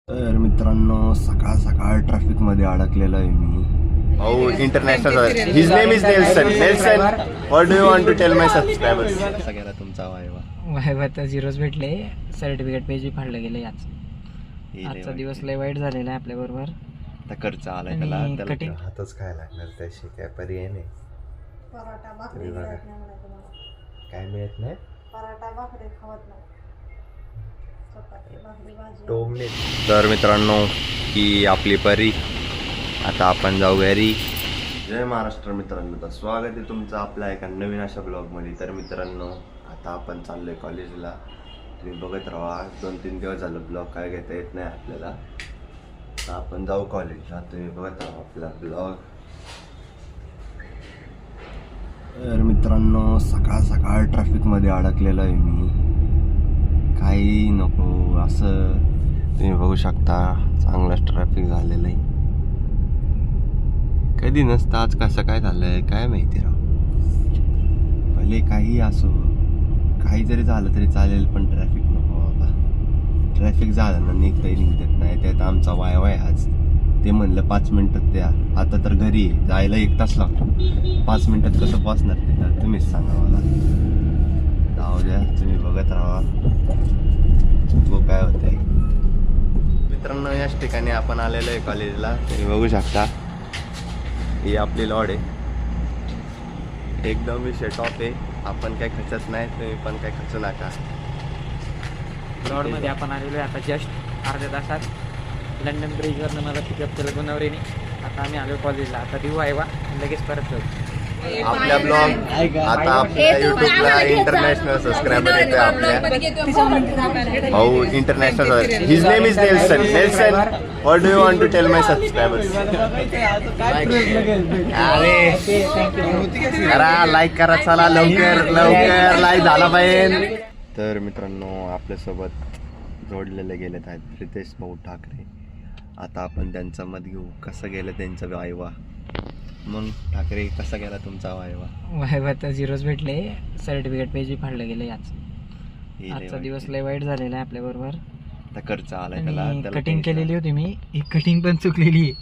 तर मित्रांनो, सकाळ सकाळ ट्रॅफिक मध्ये अडकलेलो आहे मी. भाऊ international his name is Nelson. Nelson, what do you want to tell my subscribers? कसा गेला तुमचा वायवा? वायवाचा झिरोच भेटले, सर्टिफिकेट पेज बी फाडलं गेले. आजचा दिवस लय वाईट झालेला आहे आपल्या बरोबर. आता खर्च आलाय आणि त्याला कटिंग हातच काय लागणार, त्याशी काय पर्याय नाही. तुम्ही बघा, काय मिळत नाही. टोमणे. तर मित्रांनो, ही आपली परी. आता आपण जाऊ घरी. जय महाराष्ट्र मित्रांनो, तर स्वागत आहे तुमचं आपल्या एका नवीन अशा ब्लॉगमध्ये. तर मित्रांनो, आता आपण चाललोय कॉलेजला. तुम्ही बघत राहा, 2-3 दिवस झालं ब्लॉग काय घेता येत नाही आपल्याला. तर आपण जाऊ कॉलेजला, तुम्ही बघत राहा आपला ब्लॉग. तर मित्रांनो, सकाळ सकाळ ट्रॅफिकमध्ये अडकलेलो आहे मी. काही नको असं तुम्ही बघू शकता, चांगलाच ट्रॅफिक झालेलं आहे. कधी नसतं, आज कसं काय झालंय काय माहिती राव. भले काही असो, काही जरी झालं तरी चालेल, पण ट्रॅफिक नको बाबा. ट्रॅफिक झालं ना, निघत नाही. त्यात आमचा वाय आज ते म्हणलं 5 मिनिटात द्या. आता तर घरी आहे, जायला 1 तास लागतो. 5 मिनिटात कसं पोचणार ते तर तुम्हीच सांगा मला. जाऊ द्या, तुम्ही बघत राहा तो काय होतंय. मित्रांनो, याच ठिकाणी आपण आलेलो आहे कॉलेजला. तुम्ही बघू शकता, ही आपली लॉड आहे. एकदम विषय टॉप आहे. आपण काय खचत नाही, तुम्ही पण काय खचू नका. रोडमध्ये आपण आलेलो आहे आता जस्ट अर्ध्या तासात. लंडन ब्रिजवरनं मला पिकअप केलं गोनावरीने. आता आम्ही आलो कॉलेजला. आता देऊ वायवा, लगेच परत जाऊ. आपल्या ब्लॉग आता आपल्या युट्यूबला इंटरनॅशनल सबस्क्रायबर येते आपल्या. भाऊ international, his name is Nelson. Nelson, what do you want to tell my subscribers? करा, लाईक करा, चला लवकर लाईक झाला पाहिजे. तर मित्रांनो, आपल्यासोबत जोडलेले गेलेत आहेत प्रितेश भाऊ ठाकरे. आता आपण त्यांचं मत घेऊ, कसं गेलं त्यांचा वायवा. मग ठाकरे, कसा गेला तुमचा वायवा? वायवाचा झिरोच भेटले, सर्टिफिकेट पेज बी फाडलं गेले. आजचा दिवस लय वाईट झालेला आहे आपल्या बरोबर. आता खर्च आलाय आणि त्याला. कटिंग केलेली होती मी, ही कटिंग पण चुकलेली आहे.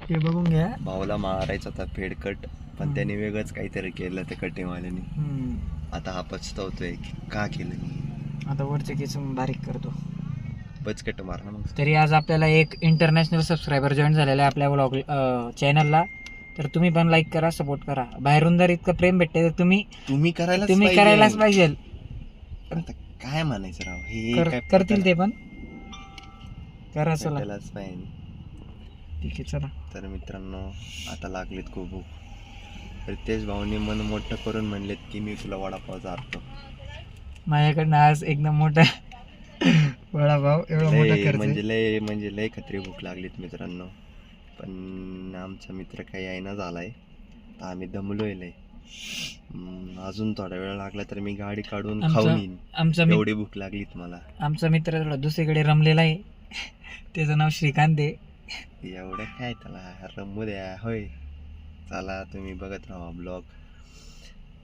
हे बघून घ्या. भाऊला मारायचा होता फेडकट, पण त्याने वेगळंच काहीतरी केलं त्या कटिंगवाल्याने. आता हा पछतावतोय की का केलं. आता वरचे केस बारीक करतो. बचकट मार ना मग. तरी आज आपल्याला एक इंटरनॅशनल सबस्क्रायबर जॉईन झालेला आहे आपल्या ब्लॉग चॅनलला. तर तुम्ही पण लाईक करा, सपोर्ट करा. बाहेरून जर इतकं प्रेम भेटते तर तुम्ही करायलाच पाहिजे. आता काय म्हणायचं राव, हे काय करतील ते पण करा. चला करायलाच पाहिजे. ठीक आहे, चला. तर मित्रांनो, आता लागलेत खूप भूक. रितेश भाऊनी मन मोठं करून म्हणलेत की मी तुला वडापाव चारतो. माझ्याकडनं आज एकदम मोठा वडापाव, एवढा मोठा खर्च. म्हणजे लय खत्री भूक लागलीत मित्रांनो. पण आमचा मित्र काही यायना झालाय, तर आम्ही दमलोय लय. अजून थोडा वेळ लागला तर मी गाडी काढून खाऊन येईन, एवढी भूक लागलीत मला. आमचा मित्र थोडा दुसरीकडे रमलेला आहे, त्याचं नाव श्रीकांत आहे. एवढं काय त्याला रमू द्या. होय, चला तुम्ही बघत राहा ब्लॉग.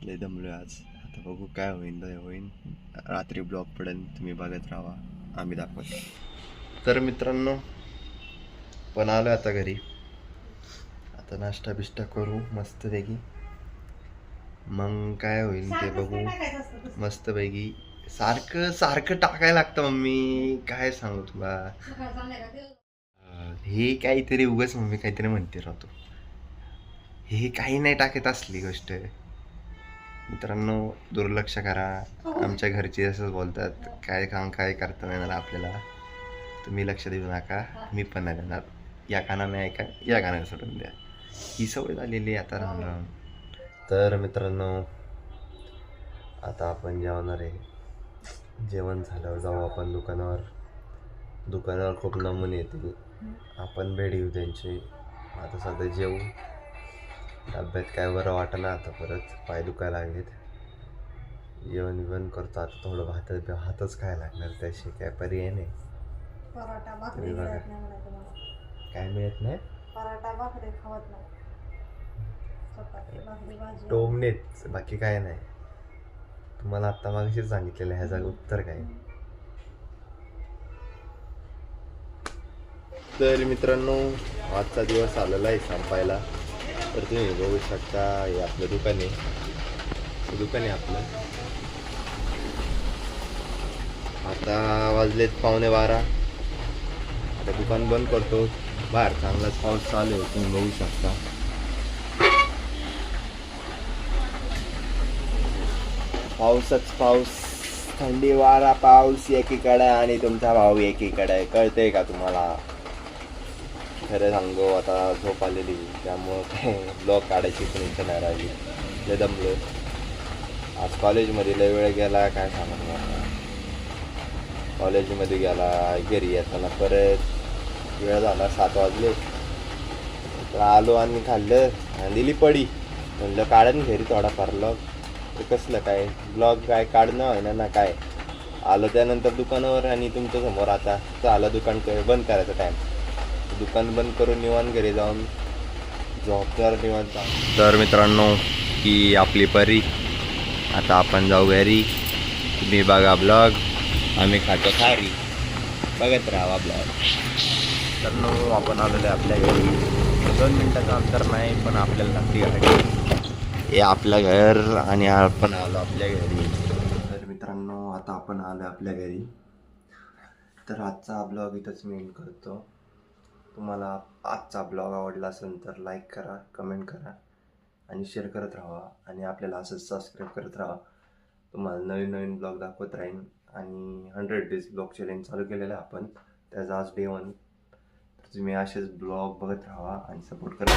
लय दमलोय आज. आता बघू काय होईन. रात्री ब्लॉग पडेल, तुम्ही बघत राहा, आम्ही दाखवतो. तर मित्रांनो, पण आलो आता घरी. आता नाश्ता बिष्टा करू मस्तपैकी, मग काय होईल ते बघू. मस्तपैकी सारखं टाकायला लागतं मम्मी, काय सांगू तुला. हे काहीतरी उगाच मम्मी काहीतरी म्हणते राहतो. हे काही नाही टाकत असली गोष्ट. मित्रांनो, दुर्लक्ष करा. आमच्या घरचे असंच बोलतात, काय काम काय करता नाही येणार आपल्याला, तुम्ही लक्ष देऊ नका. मी पण नाही देणार. या कानाने ऐका, या कानाने सोडून द्या. ही सवय झालेली आता राहून राहून. तर मित्रांनो, आता आपण जेवणार आहे. जेवण झाल्यावर जाऊ आपण दुकानावर खूप नमुने येतील. आपण भेट घेऊ त्यांची. आता सध्या जेवू. डब्यात काय बरं वाटलं आता, परत पाय दुखायला लागलेत. जेवण करतो आता. थोडं भातच काय लागणार, त्याशी काय पर्याय नाही. तुम्ही बघा, काय मिळत नाही. टोमणेच, बाकी काय नाही. तुम्हाला आता मागशीच सांगितलेलं, ह्याचं उत्तर काय. तर मित्रांनो आजचा दिवस आलेला आहे संपायला. तर तुम्ही बघू शकता हे आपलं दुकान आहे. हे दुकान आहे आपलं. आता वाजलेत 11:15. आता दुकान बंद करतो. बाहेर चांगलाच पाऊस चालू आहे, तुम्ही बघू शकता. पाऊसच पाऊस, थंडी वारा पाऊस एकीकडे आणि तुमचा भाऊ एकीकडे. कळतंय का तुम्हाला? खरं सांगू आता झोप आलेली, त्यामुळं काय ब्लॉग काढायची पण इच्छा नाही राहिली. लय दमलो. आज कॉलेजमध्ये लय वेळ गेला, काय सांगू तुम्हाला. कॉलेजमध्ये गेला, घरी येताना परत वेळ झाला 7 वाजले. तर आलो आणि खाल्लं आणि दिली पडी. म्हणलं काढन घरी थोडाफार ब्लॉग. ते कसलं काय ब्लॉग काय काढणं आहे ना काय. आलो त्यानंतर दुकानावर आणि तुमच्या समोर आता झालं दुकान बंद करायचं टाईम. दुकान बंद करून निवांत घरी जाऊन झोपणार निवांत. तर मित्रांनो ही आपली परी. आता आपण जाऊ घरी. तुम्ही बघा ब्लॉग, आम्ही खातो खारी. बघत राहा ब्लॉग. तर आपण आलेलो आहे आपल्या घरी. 2 मिनिटाचं अंतर नाही, पण आपल्याला लागते गाडी. हे आपलं घर आणि आपण आलो आपल्या घरी. तर मित्रांनो आता आपण आलो आपल्या घरी. तर आजचा ब्लॉग इथंच मी एंड करतो. तुम्हाला आजचा ब्लॉग आवडला असेल तर लाईक करा, कमेंट करा आणि शेअर करत राहा. आणि आपल्याला असंच सबस्क्राईब करत राहा. तुम्हाला नवीन नवीन ब्लॉग दाखवत राहीन. आणि 100 डेज ब्लॉग चॅलेंज चालू केलेलं आहे आपण. त्याचा आज डे 1. तर तुम्ही असेच ब्लॉग बघत राहा आणि सपोर्ट करा.